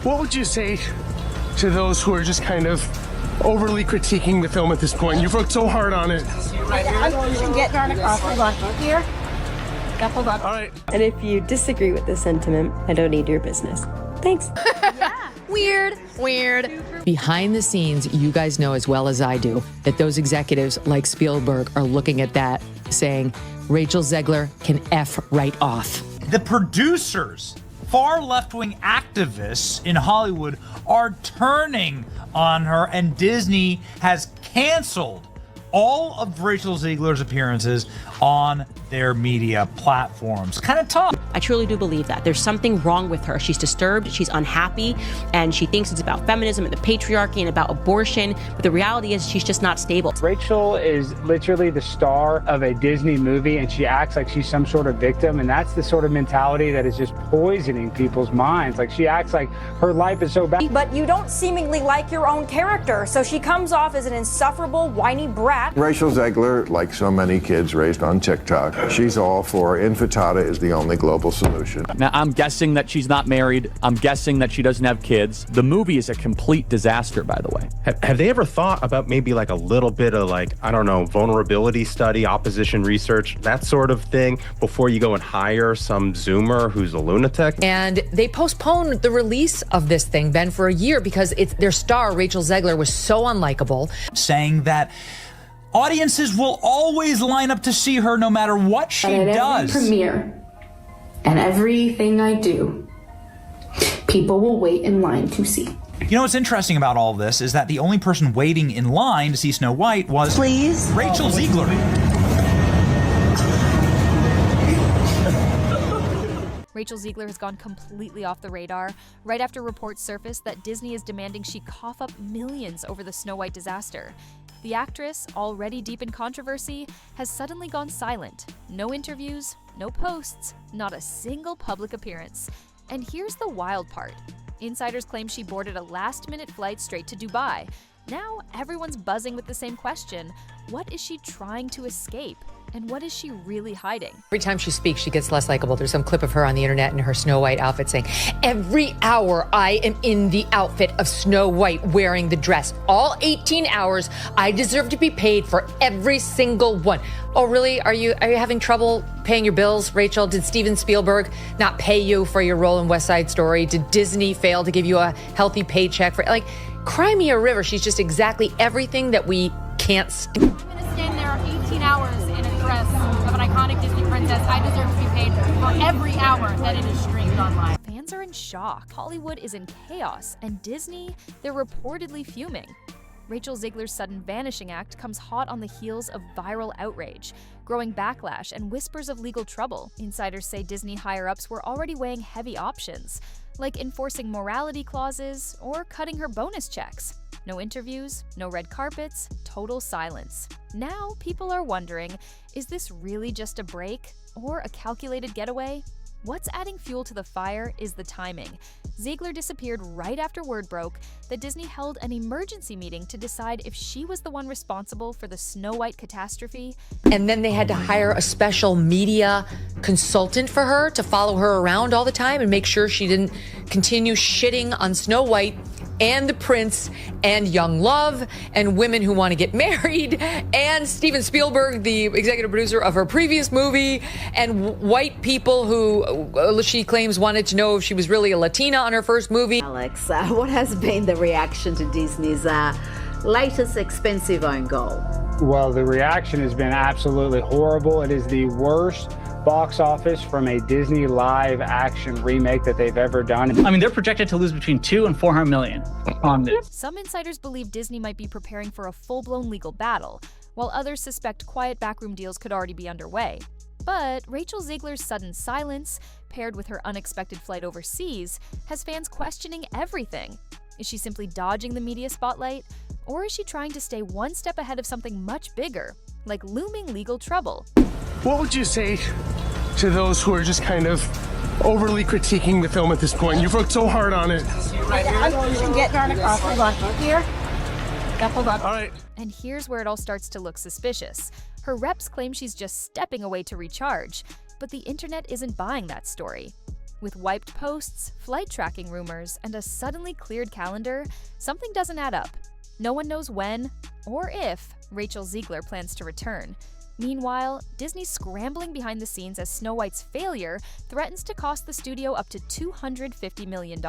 What would you say to those who are just kind of overly critiquing the film at this point? You've worked so hard on it. I'm getting on across. Hold on. Here. Yeah, hold on. All right. And if you disagree with this sentiment, I don't need your business. Thanks. Weird. Behind the scenes, you guys know as well as I do that those executives like Spielberg are looking at that saying, Rachel Zegler can F right off. The producers, far left-wing activists in Hollywood, are turning on her, and Disney has canceled all of Rachel Zegler's appearances on their media platforms. Kind of tough. I truly do believe that. There's something wrong with her. She's disturbed, she's unhappy, and she thinks it's about feminism and the patriarchy and about abortion, but the reality is she's just not stable. Rachel is literally the star of a Disney movie, and she acts like she's some sort of victim, and that's the sort of mentality that is just poisoning people's minds. Like, she acts like her life is so bad. But you don't seemingly like your own character, so she comes off as an insufferable, whiny brat. Rachel Zegler, like so many kids raised on TikTok, she's all for infanticide is the only global solution. Now, I'm guessing that she's not married. I'm guessing that she doesn't have kids. The movie is a complete disaster, by the way. Have they ever thought about maybe like a little bit of like, I don't know, vulnerability study, opposition research, that sort of thing, before you go and hire some Zoomer who's a lunatic? And they postponed the release of this thing, Ben, for a year because their star, Rachel Zegler, was so unlikable. Saying that audiences will always line up to see her no matter what she does. Every premiere and everything I do, people will wait in line to see. You know what's interesting about all this is that the only person waiting in line to see Snow White was Rachel Zegler. Rachel Zegler has gone completely off the radar right after reports surfaced that Disney is demanding she cough up millions over the Snow White disaster. The actress, already deep in controversy, has suddenly gone silent. No interviews, no posts, not a single public appearance. And here's the wild part. Insiders claim she boarded a last-minute flight straight to Dubai. Now everyone's buzzing with the same question. What is she trying to escape? And what is she really hiding? Every time she speaks, she gets less likable. There's some clip of her on the internet in her Snow White outfit saying, every hour I am in the outfit of Snow White wearing the dress. All 18 hours, I deserve to be paid for every single one. Oh, really? Are you having trouble paying your bills, Rachel? Did Steven Spielberg not pay you for your role in West Side Story? Did Disney fail to give you a healthy paycheck for, like, cry me a river? She's just exactly everything that we can't stand. I'm going to stand there 18 hours in a dress of an iconic Disney princess. I deserve to be paid for every hour that it is streamed online. Fans are in shock. Hollywood is in chaos, and Disney, they're reportedly fuming. Rachel Zegler's sudden vanishing act comes hot on the heels of viral outrage, growing backlash and whispers of legal trouble. Insiders say Disney higher-ups were already weighing heavy options, like enforcing morality clauses or cutting her bonus checks. No interviews, no red carpets, total silence. Now people are wondering, is this really just a break or a calculated getaway? What's adding fuel to the fire is the timing. Zegler disappeared right after word broke that Disney held an emergency meeting to decide if she was the one responsible for the Snow White catastrophe. And then they had to hire a special media consultant for her to follow her around all the time and make sure she didn't continue shitting on Snow White and the prince and young love and women who want to get married and Steven Spielberg, the executive producer of her previous movie, and white people who she claims wanted to know if she was really a Latina on her first movie. Alex, what has been the reaction to Disney's latest expensive own goal? Well, the reaction has been absolutely horrible. It is the worst box office from a Disney live action remake that they've ever done. I mean, they're projected to lose between $200 and $400 million on this. Some insiders believe Disney might be preparing for a full-blown legal battle, while others suspect quiet backroom deals could already be underway. But Rachel Zegler's sudden silence, paired with her unexpected flight overseas, has fans questioning everything. Is she simply dodging the media spotlight? Or is she trying to stay one step ahead of something much bigger, like looming legal trouble? What would you say to those who are just kind of overly critiquing the film at this point? You've worked so hard on it. I'm getting on across. Hold on. Here. Yeah, hold on. All right. And here's where it all starts to look suspicious. Her reps claim she's just stepping away to recharge, but the internet isn't buying that story. With wiped posts, flight tracking rumors, and a suddenly cleared calendar, something doesn't add up. No one knows when or if Rachel Zegler plans to return. Meanwhile, Disney's scrambling behind the scenes as Snow White's failure threatens to cost the studio up to $250 million.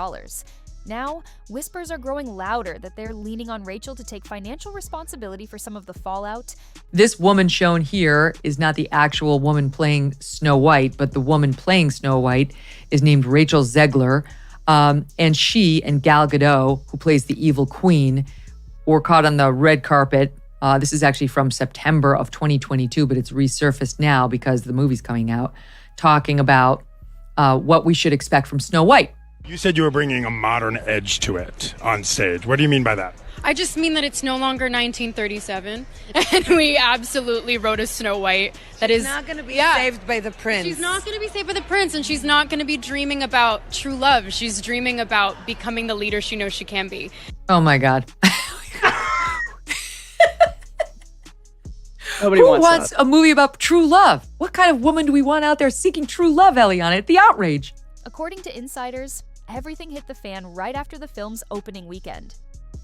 Now, whispers are growing louder that they're leaning on Rachel to take financial responsibility for some of the fallout. This woman shown here is not the actual woman playing Snow White, but the woman playing Snow White is named Rachel Zegler. And she and Gal Gadot, who plays the evil queen, were caught on the red carpet. This is actually from September of 2022, but it's resurfaced now because the movie's coming out, talking about what we should expect from Snow White. You said you were bringing a modern edge to it on stage. What do you mean by that? I just mean that it's no longer 1937, and we absolutely wrote a Snow White that is not going to be saved by the prince. She's not going to be saved by the prince, and she's not going to be dreaming about true love. She's dreaming about becoming the leader she knows she can be. Oh my God. Nobody Who wants wants that. a movie about true love? What kind of woman do we want out there seeking true love, Eliana? The outrage. According to insiders, everything hit the fan right after the film's opening weekend.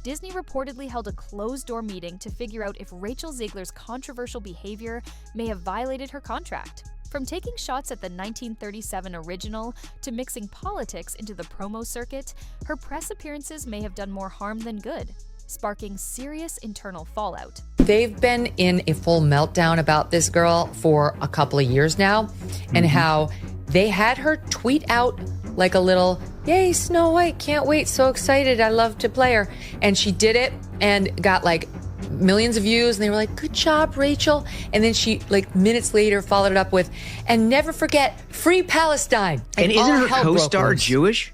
Disney reportedly held a closed-door meeting to figure out if Rachel Zegler's controversial behavior may have violated her contract. From taking shots at the 1937 original to mixing politics into the promo circuit, her press appearances may have done more harm than good, sparking serious internal fallout. They've been in a full meltdown about this girl for a couple of years now, and how they had her tweet out like a little, "Yay, Snow White, can't wait, so excited, I love to play her." And she did it and got like millions of views, and they were like, "Good job, Rachel." And then she, like minutes later, followed it up with, "And never forget, free Palestine." And isn't all her hell broke co-star loose. Jewish?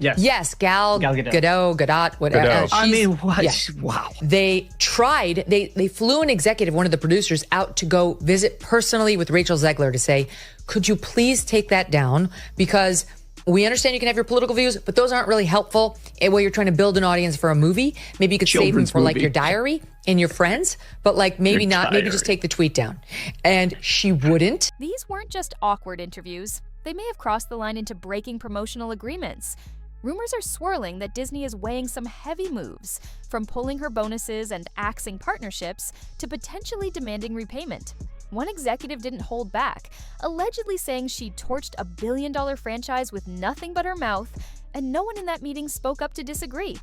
Yes, Gal Gadot, whatever. Gadot. I She's- mean, what? yeah. Wow. They tried, they flew an executive, one of the producers, out to go visit personally with Rachel Zegler to say, "Could you please take that down? Because we understand you can have your political views, but those aren't really helpful while you're trying to build an audience for a movie. Maybe you could save them Children's for like movie. your diary and your friends, but like maybe Your not, maybe diary. just take the tweet down." And she wouldn't. These weren't just awkward interviews. They may have crossed the line into breaking promotional agreements. Rumors are swirling that Disney is weighing some heavy moves, from pulling her bonuses and axing partnerships to potentially demanding repayment. One executive didn't hold back, allegedly saying she torched a billion-dollar franchise with nothing but her mouth, and no one in that meeting spoke up to disagree.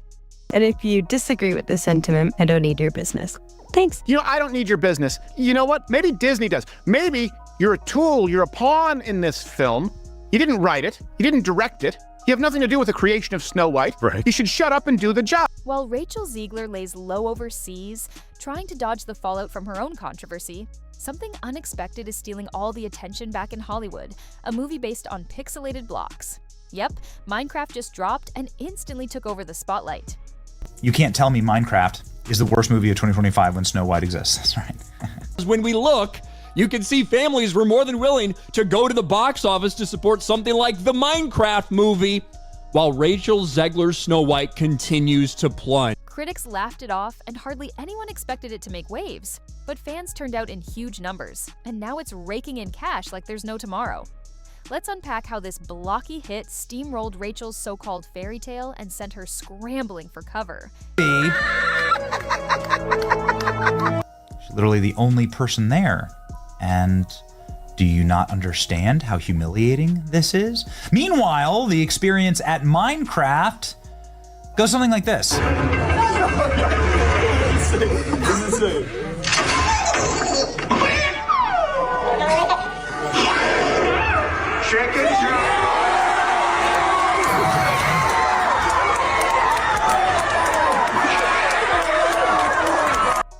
And if you disagree with this sentiment, I don't need your business. Thanks. You know, I don't need your business. You know what? Maybe Disney does. Maybe you're a tool, you're a pawn in this film. You didn't write it, you didn't direct it. You have nothing to do with the creation of Snow White. Right. You should shut up and do the job. While Rachel Zegler lays low overseas, trying to dodge the fallout from her own controversy, something unexpected is stealing all the attention back in Hollywood, a movie based on pixelated blocks. Yep, Minecraft just dropped and instantly took over the spotlight. You can't tell me Minecraft is the worst movie of 2025 when Snow White exists. That's right. When we look, you can see families were more than willing to go to the box office to support something like the Minecraft movie, while Rachel Zegler's Snow White continues to plunge. Critics laughed it off, and hardly anyone expected it to make waves. But fans turned out in huge numbers, and now it's raking in cash like there's no tomorrow. Let's unpack how this blocky hit steamrolled Rachel's so-called fairy tale and sent her scrambling for cover. She's literally the only person there. And do you not understand how humiliating this is? Meanwhile, the experience at Minecraft goes something like this.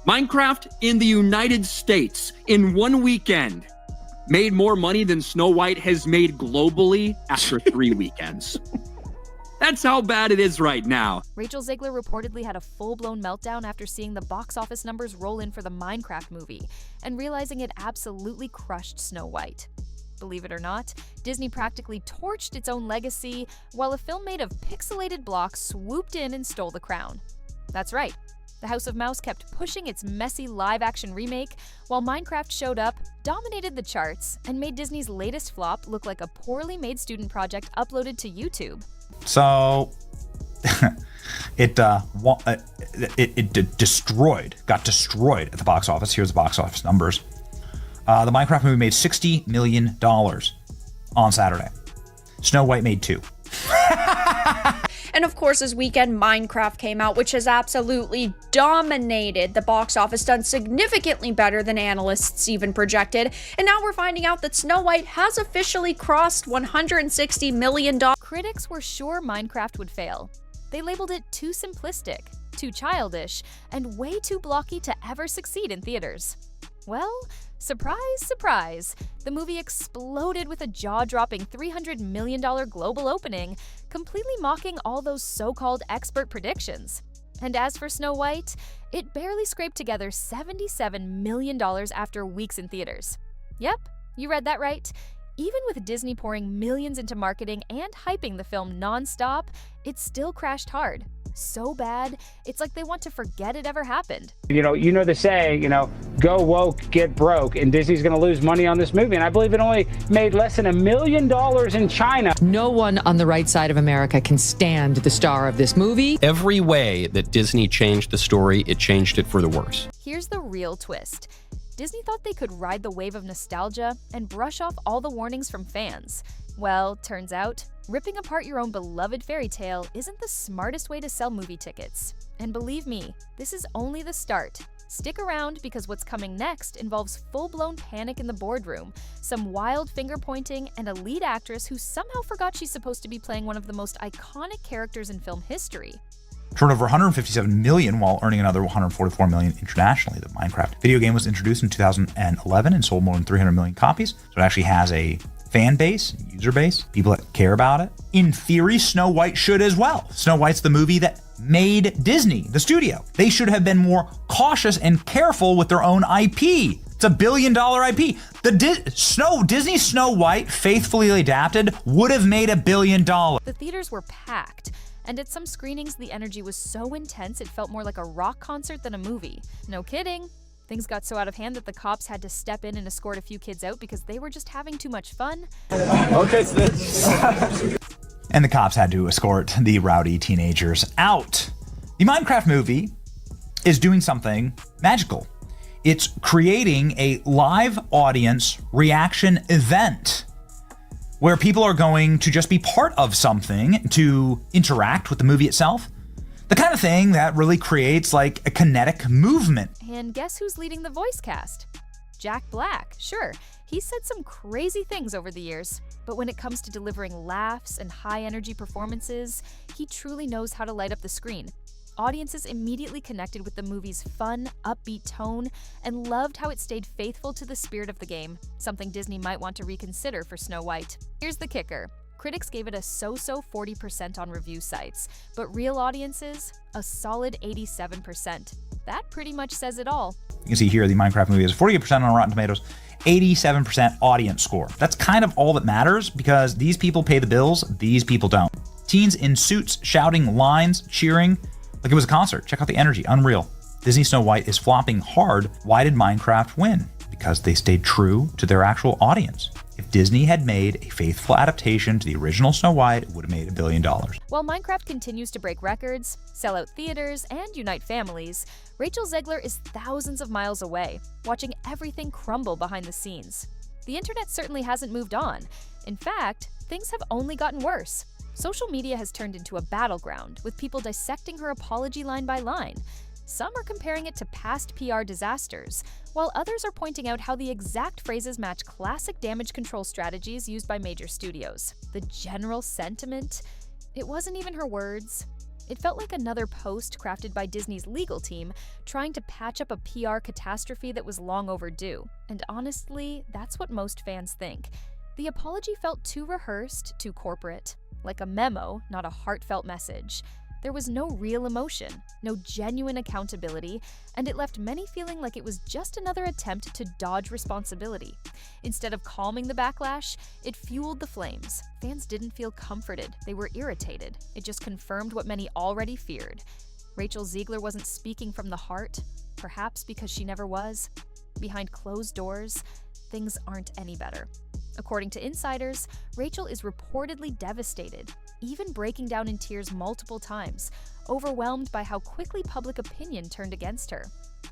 Minecraft in the United States in one weekend made more money than Snow White has made globally after 3 weekends. That's how bad it is right now. Rachel Zegler reportedly had a full-blown meltdown after seeing the box office numbers roll in for the Minecraft movie and realizing it absolutely crushed Snow White. Believe it or not, Disney practically torched its own legacy while a film made of pixelated blocks swooped in and stole the crown. That's right, The House of Mouse kept pushing its messy live-action remake, while Minecraft showed up, dominated the charts, and made Disney's latest flop look like a poorly made student project uploaded to YouTube. So it got destroyed at the box office. Here's the box office numbers. The Minecraft movie made $60 million on Saturday. Snow White made $2 million. And of course, this weekend, Minecraft came out, which has absolutely dominated the box office, done significantly better than analysts even projected. And now we're finding out that Snow White has officially crossed $160 million. Critics were sure Minecraft would fail. They labeled it too simplistic, too childish, and way too blocky to ever succeed in theaters. Well, surprise, surprise, the movie exploded with a jaw-dropping $300 million global opening, completely mocking all those so-called expert predictions. And as for Snow White, it barely scraped together $77 million after weeks in theaters. Yep, you read that right. Even with Disney pouring millions into marketing and hyping the film non-stop, it still crashed hard. So bad, it's like they want to forget it ever happened. You know the saying, go woke, get broke, and Disney's going to lose money on this movie. And I believe it only made less than $1 million in China. No one on the right side of America can stand the star of this movie. Every way that Disney changed the story, it changed it for the worse. Here's the real twist. Disney thought they could ride the wave of nostalgia and brush off all the warnings from fans. Well, turns out, ripping apart your own beloved fairy tale isn't the smartest way to sell movie tickets. And believe me, this is only the start. Stick around because what's coming next involves full-blown panic in the boardroom, some wild finger-pointing, and a lead actress who somehow forgot she's supposed to be playing one of the most iconic characters in film history. Turned over $157 million while earning another $144 million internationally. The Minecraft video game was introduced in 2011 and sold more than 300 million copies. So it actually has a fan base, user base, people that care about it. In theory, Snow White should as well. Snow White's the movie that made Disney, the studio. They should have been more cautious and careful with their own IP. It's a $1 billion IP. Disney Snow White, faithfully adapted, would have made $1 billion. The theaters were packed. And at some screenings, the energy was so intense it felt more like a rock concert than a movie. No kidding. Things got so out of hand that the cops had to step in and escort a few kids out because they were just having too much fun. Okay, and the cops had to escort the rowdy teenagers out. The Minecraft movie is doing something magical. It's creating a live audience reaction event where people are going to just be part of something to interact with the movie itself. The kind of thing that really creates like a kinetic movement. And guess who's leading the voice cast? Jack Black, sure. He's said some crazy things over the years, but when it comes to delivering laughs and high-energy performances, he truly knows how to light up the screen. Audiences immediately connected with the movie's fun, upbeat tone and loved how it stayed faithful to the spirit of the game, something Disney might want to reconsider for Snow White. Here's the kicker. Critics gave it a so-so 40% on review sites, but real audiences, a solid 87%. That pretty much says it all. You can see here the Minecraft movie is 48% on Rotten Tomatoes, 87% audience score. That's kind of all that matters because these people pay the bills, these people don't. Teens in suits shouting lines, cheering, like it was a concert. Check out the energy, unreal. Disney Snow White is flopping hard. Why did Minecraft win? Because they stayed true to their actual audience. If Disney had made a faithful adaptation to the original Snow White, it would have made $1 billion. While Minecraft continues to break records, sell out theaters, and unite families, Rachel Zegler is thousands of miles away, watching everything crumble behind the scenes. The internet certainly hasn't moved on. In fact, things have only gotten worse. Social media has turned into a battleground, with people dissecting her apology line by line. Some are comparing it to past PR disasters, while others are pointing out how the exact phrases match classic damage control strategies used by major studios. The general sentiment? It wasn't even her words. It felt like another post crafted by Disney's legal team, trying to patch up a PR catastrophe that was long overdue. And honestly, that's what most fans think. The apology felt too rehearsed, too corporate. Like a memo, not a heartfelt message. There was no real emotion, no genuine accountability, and it left many feeling like it was just another attempt to dodge responsibility. Instead of calming the backlash, it fueled the flames. Fans didn't feel comforted, they were irritated. It just confirmed what many already feared. Rachel Zegler wasn't speaking from the heart, perhaps because she never was. Behind closed doors, things aren't any better. According to insiders, Rachel is reportedly devastated, even breaking down in tears multiple times, overwhelmed by how quickly public opinion turned against her.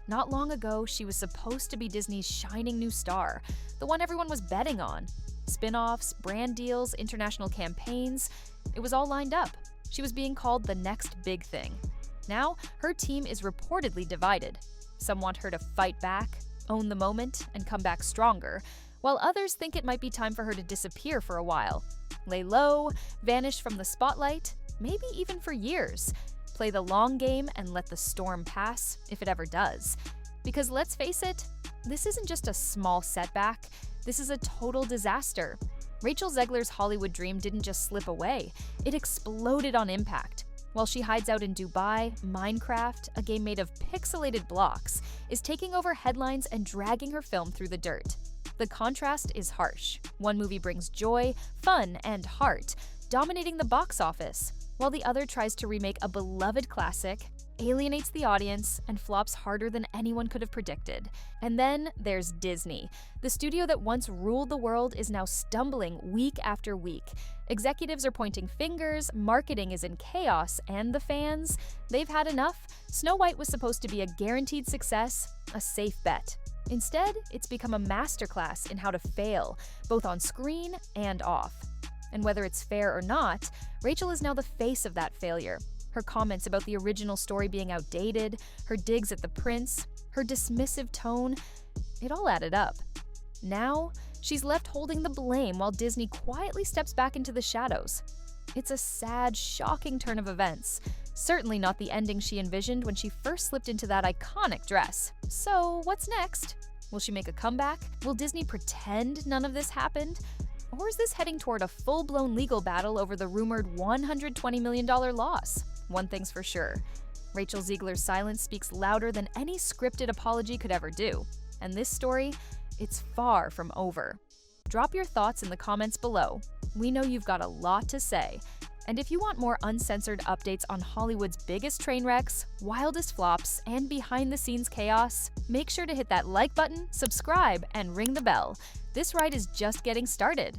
Not long ago, she was supposed to be Disney's shining new star, the one everyone was betting on. Spin-offs, brand deals, international campaigns, it was all lined up. She was being called the next big thing. Now, her team is reportedly divided. Some want her to fight back, own the moment, and come back stronger, while others think it might be time for her to disappear for a while. Lay low, vanish from the spotlight, maybe even for years. Play the long game and let the storm pass, if it ever does. Because let's face it, this isn't just a small setback, this is a total disaster. Rachel Zegler's Hollywood dream didn't just slip away, it exploded on impact. While she hides out in Dubai, Minecraft, a game made of pixelated blocks, is taking over headlines and dragging her film through the dirt. The contrast is harsh. One movie brings joy, fun, and heart, dominating the box office, while the other tries to remake a beloved classic, alienates the audience, and flops harder than anyone could have predicted. And then there's Disney. The studio that once ruled the world is now stumbling week after week. Executives are pointing fingers, marketing is in chaos, and the fans, they've had enough. Snow White was supposed to be a guaranteed success, a safe bet. Instead, it's become a masterclass in how to fail, both on screen and off. And whether it's fair or not, Rachel is now the face of that failure. Her comments about the original story being outdated, her digs at the prince, her dismissive tone, it all added up. Now, she's left holding the blame while Disney quietly steps back into the shadows. It's a sad, shocking turn of events. Certainly not the ending she envisioned when she first slipped into that iconic dress. So, what's next? Will she make a comeback? Will Disney pretend none of this happened? Or is this heading toward a full-blown legal battle over the rumored $120 million loss? One thing's for sure, Rachel Zegler's silence speaks louder than any scripted apology could ever do. And this story, it's far from over. Drop your thoughts in the comments below. We know you've got a lot to say. And if you want more uncensored updates on Hollywood's biggest train wrecks, wildest flops, and behind-the-scenes chaos, make sure to hit that like button, subscribe, and ring the bell. This ride is just getting started.